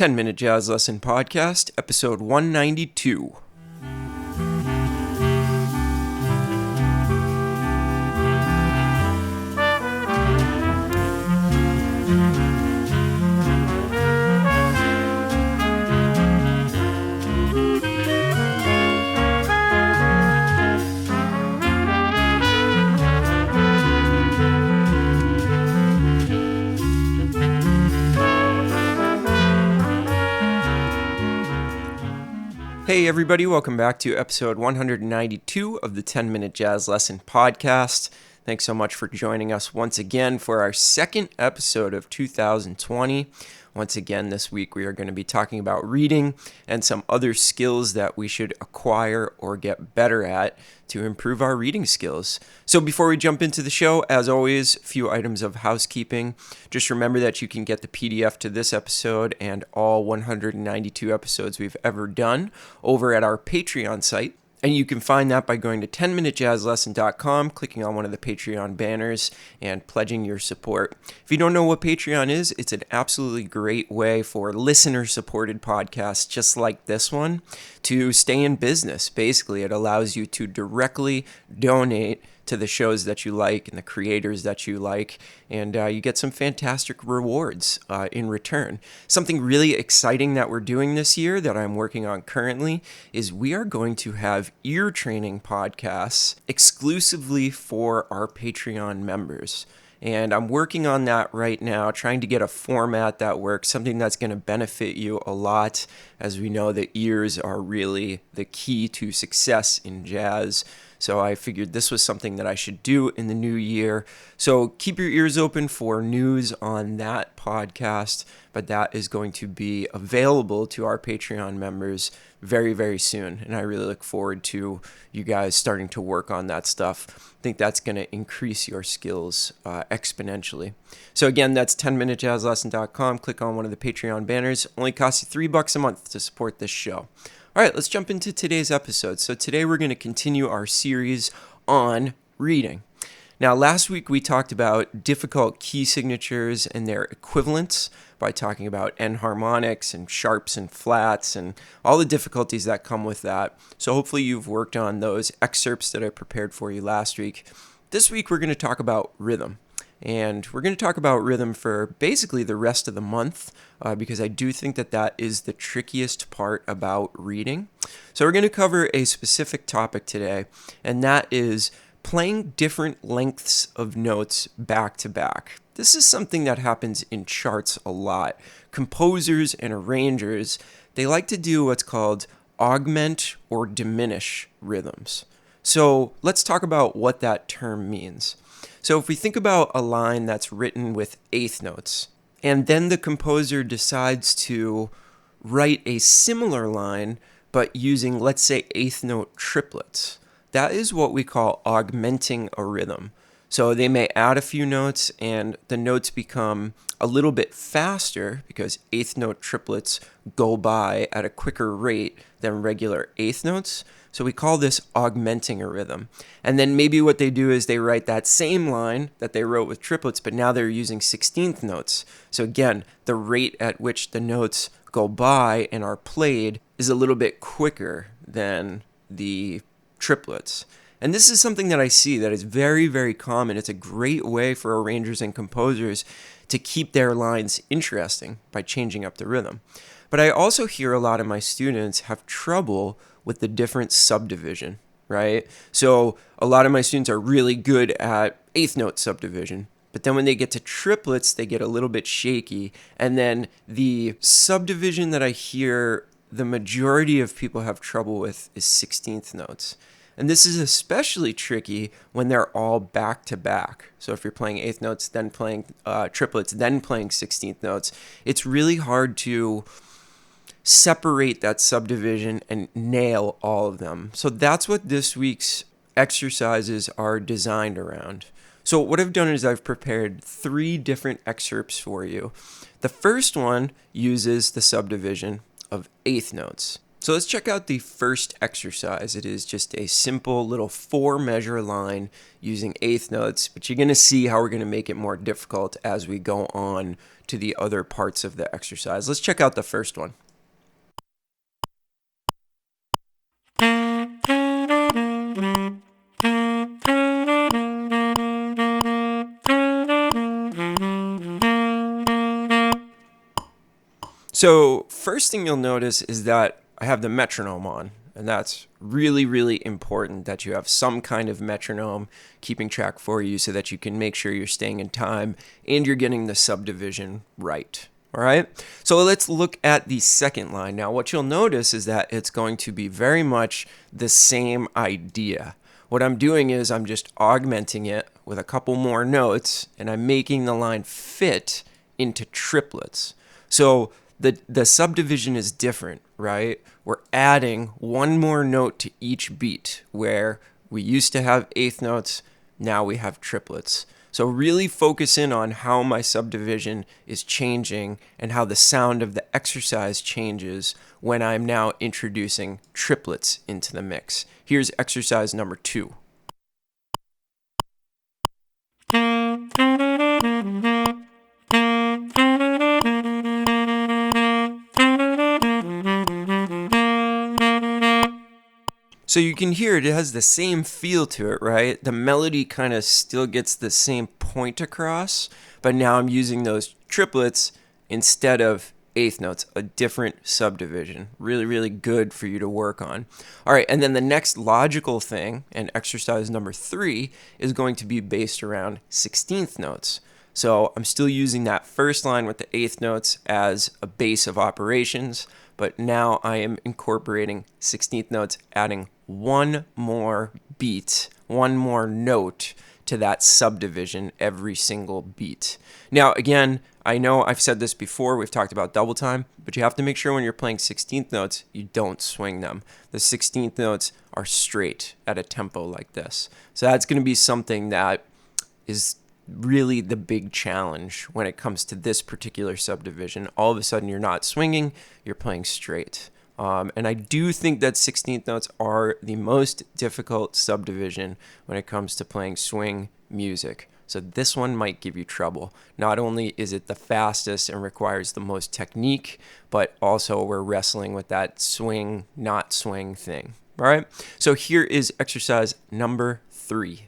10-Minute Jazz Lesson Podcast, episode 192. Hey everybody, welcome back to episode 192 of the 10-Minute Jazz Lesson Podcast. Thanks so much for joining us once again for our second episode of 2020. Once again, this week we are going to be talking about reading and some other skills that we should acquire or get better at to improve our reading skills. So before we jump into the show, as always, a few items of housekeeping. Just remember that you can get the PDF to this episode and all 192 episodes we've ever done over at our Patreon site. And you can find that by going to 10minutejazzlesson.com, clicking on one of the Patreon banners, and pledging your support. If you don't know what Patreon is, it's an absolutely great way for listener-supported podcasts just like this one to stay in business. Basically, it allows you to directly donate to the shows that you like and the creators that you like, and you get some fantastic rewards in return. Something really exciting that we're doing this year that I'm working on currently is we are going to have ear training podcasts exclusively for our Patreon members. And I'm working on that right now, trying to get a format that works, something that's going to benefit you a lot. As we know, the ears are really the key to success in jazz. So I figured this was something that I should do in the new year. So keep your ears open for news on that podcast, but that is going to be available to our Patreon members very, very soon. And I really look forward to you guys starting to work on that stuff. I think that's going to increase your skills exponentially. So again, that's 10minutejazzlesson.com. Click on one of the Patreon banners. Only costs you $3 a month to support this show. All right, let's jump into today's episode. So today we're going to continue our series on reading. Now, last week we talked about difficult key signatures and their equivalents by talking about enharmonics and sharps and flats and all the difficulties that come with that. So hopefully you've worked on those excerpts that I prepared for you last week. This week we're going to talk about rhythm. And we're going to talk about rhythm for basically the rest of the month because I do think that that is the trickiest part about reading. So we're going to cover a specific topic today, and that is playing different lengths of notes back to back. This is something that happens in charts a lot. Composers and arrangers, they like to do what's called augment or diminish rhythms. So let's talk about what that term means. So if we think about a line that's written with eighth notes, and then the composer decides to write a similar line, but using, let's say, eighth note triplets, that is what we call augmenting a rhythm. So they may add a few notes, and the notes become a little bit faster because eighth note triplets go by at a quicker rate than regular eighth notes. So we call this augmenting a rhythm. And then maybe what they do is they write that same line that they wrote with triplets, but now they're using 16th notes. So again, the rate at which the notes go by and are played is a little bit quicker than the triplets. And this is something that I see that is very, very common. It's a great way for arrangers and composers to keep their lines interesting by changing up the rhythm. But I also hear a lot of my students have trouble with the different subdivision, right? So a lot of my students are really good at eighth note subdivision, but then when they get to triplets, they get a little bit shaky. And then the subdivision that I hear the majority of people have trouble with is 16th notes. And this is especially tricky when they're all back to back. So if you're playing eighth notes, then playing triplets, then playing 16th notes, it's really hard to separate that subdivision and nail all of them. So that's what this week's exercises are designed around. So what I've done is I've prepared 3 different excerpts for you. The first one uses the subdivision of eighth notes. So let's check out the first exercise. It is just a simple little 4-measure line using eighth notes, but you're going to see how we're going to make it more difficult as we go on to the other parts of the exercise. Let's check out the first one. So first thing you'll notice is that I have the metronome on, and that's really, really important that you have some kind of metronome keeping track for you so that you can make sure you're staying in time and you're getting the subdivision right. All right, so let's look at the second line. Now, what you'll notice is that it's going to be very much the same idea. What I'm doing is I'm just augmenting it with a couple more notes, and I'm making the line fit into triplets. So the subdivision is different, right? We're adding one more note to each beat, where we used to have eighth notes, now we have triplets. So really focus in on how my subdivision is changing and how the sound of the exercise changes when I'm now introducing triplets into the mix. Here's exercise number 2. So you can hear it has the same feel to it, right? The melody kind of still gets the same point across, but now I'm using those triplets instead of eighth notes, a different subdivision. Really, really good for you to work on. All right, and then the next logical thing, and exercise number 3, is going to be based around 16th notes. So I'm still using that first line with the eighth notes as a base of operations, but now I am incorporating 16th notes, adding one more beat, one more note to that subdivision every single beat. Now, again, I know I've said this before, we've talked about double time, but you have to make sure when you're playing 16th notes, you don't swing them. The 16th notes are straight at a tempo like this. So that's going to be something that is really the big challenge when it comes to this particular subdivision. All of a sudden, you're not swinging, you're playing straight. And I do think that 16th notes are the most difficult subdivision when it comes to playing swing music. So this one might give you trouble. Not only is it the fastest and requires the most technique, but also we're wrestling with that swing, not swing thing. All right, so here is exercise number 3.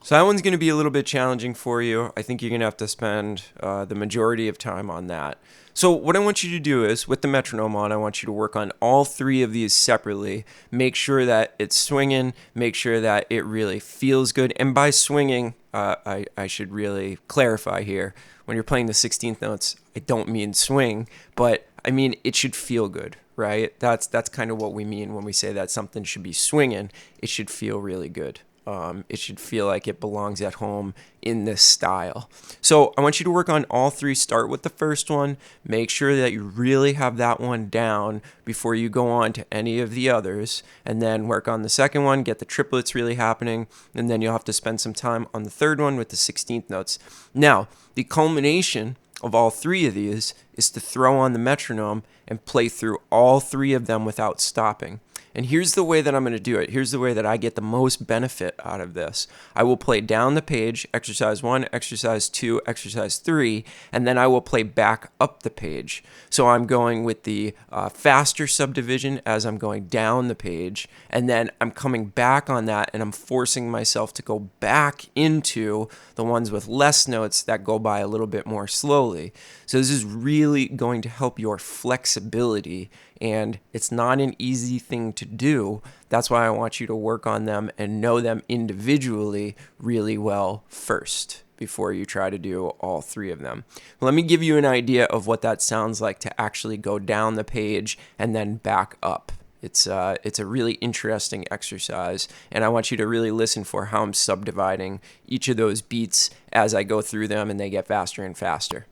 So that one's going to be a little bit challenging for you. I think you're going to have to spend the majority of time on that. So what I want you to do is, with the metronome on, I want you to work on all 3 of these separately. Make sure that it's swinging. Make sure that it really feels good. And by swinging, I should really clarify here. When you're playing the 16th notes, I don't mean swing, but I mean it should feel good, right? That's kind of what we mean when we say that something should be swinging. It should feel really good. It should feel like it belongs at home in this style. So I want you to work on all 3. Start with the first one. Make sure that you really have that one down before you go on to any of the others. And then work on the second one, get the triplets really happening. And then you'll have to spend some time on the third one with the 16th notes. Now, the culmination of all 3 of these is to throw on the metronome and play through all 3 of them without stopping. And here's the way that I'm going to do it. Here's the way that I get the most benefit out of this. I will play down the page, exercise 1, exercise 2, exercise 3, and then I will play back up the page. So I'm going with the faster subdivision as I'm going down the page, and then I'm coming back on that, and I'm forcing myself to go back into the ones with less notes that go by a little bit more slowly. So this is really going to help your flexibility, and it's not an easy thing to do. That's why I want you to work on them and know them individually really well first before you try to do all 3 of them. Let me give you an idea of what that sounds like to actually go down the page and then back up. It's a really interesting exercise, and I want you to really listen for how I'm subdividing each of those beats as I go through them and they get faster and faster.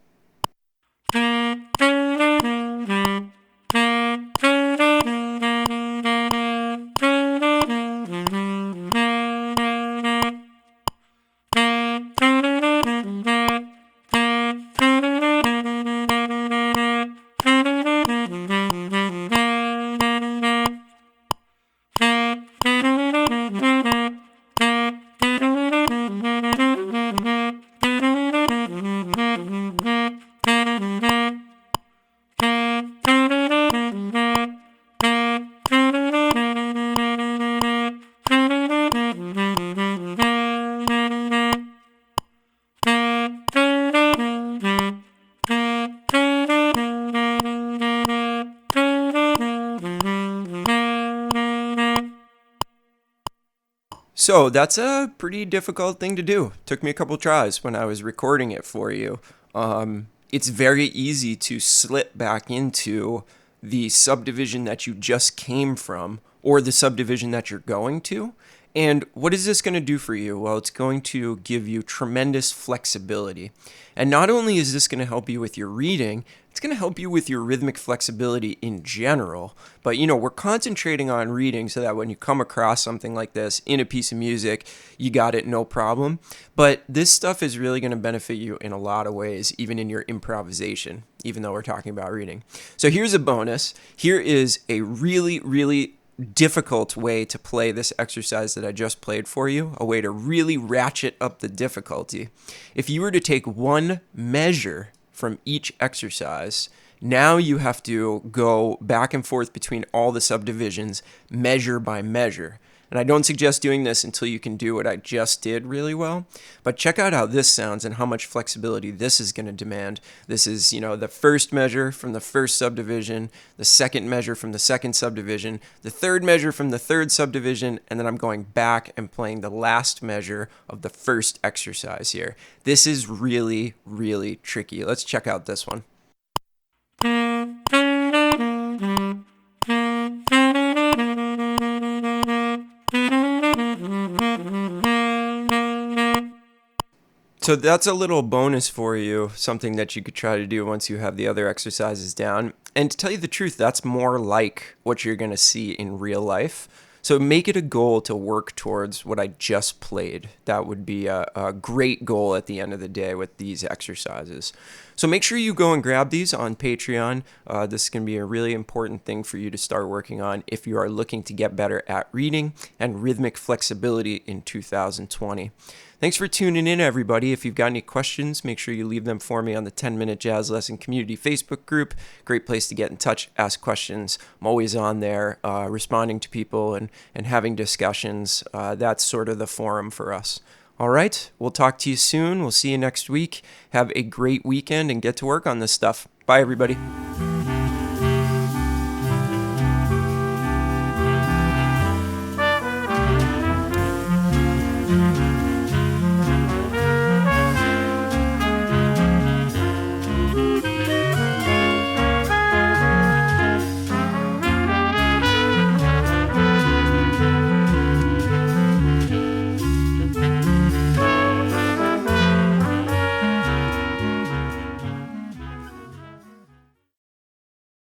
So that's a pretty difficult thing to do. Took me a couple tries when I was recording it for you. It's very easy to slip back into the subdivision that you just came from or the subdivision that you're going to. And what is this going to do for you? Well, it's going to give you tremendous flexibility. And not only is this going to help you with your reading, it's going to help you with your rhythmic flexibility in general. But, we're concentrating on reading so that when you come across something like this in a piece of music, you got it, no problem. But this stuff is really going to benefit you in a lot of ways, even in your improvisation, even though we're talking about reading. So here's a bonus. Here is a really, really difficult way to play this exercise that I just played for you, a way to really ratchet up the difficulty. If you were to take one measure from each exercise, now you have to go back and forth between all the subdivisions, measure by measure. And I don't suggest doing this until you can do what I just did really well. But check out how this sounds and how much flexibility this is going to demand. This is, the first measure from the first subdivision, the second measure from the second subdivision, the third measure from the third subdivision, and then I'm going back and playing the last measure of the first exercise here. This is really, really tricky. Let's check out this one. So that's a little bonus for you, something that you could try to do once you have the other exercises down. And to tell you the truth, that's more like what you're going to see in real life. So make it a goal to work towards what I just played. That would be a great goal at the end of the day with these exercises. So make sure you go and grab these on Patreon. This is going to be a really important thing for you to start working on if you are looking to get better at reading and rhythmic flexibility in 2020. Thanks for tuning in, everybody. If you've got any questions, make sure you leave them for me on the 10-Minute Jazz Lesson Community Facebook group. Great place to get in touch, ask questions. I'm always on there responding to people and having discussions. That's sort of the forum for us. All right, we'll talk to you soon. We'll see you next week. Have a great weekend and get to work on this stuff. Bye, everybody.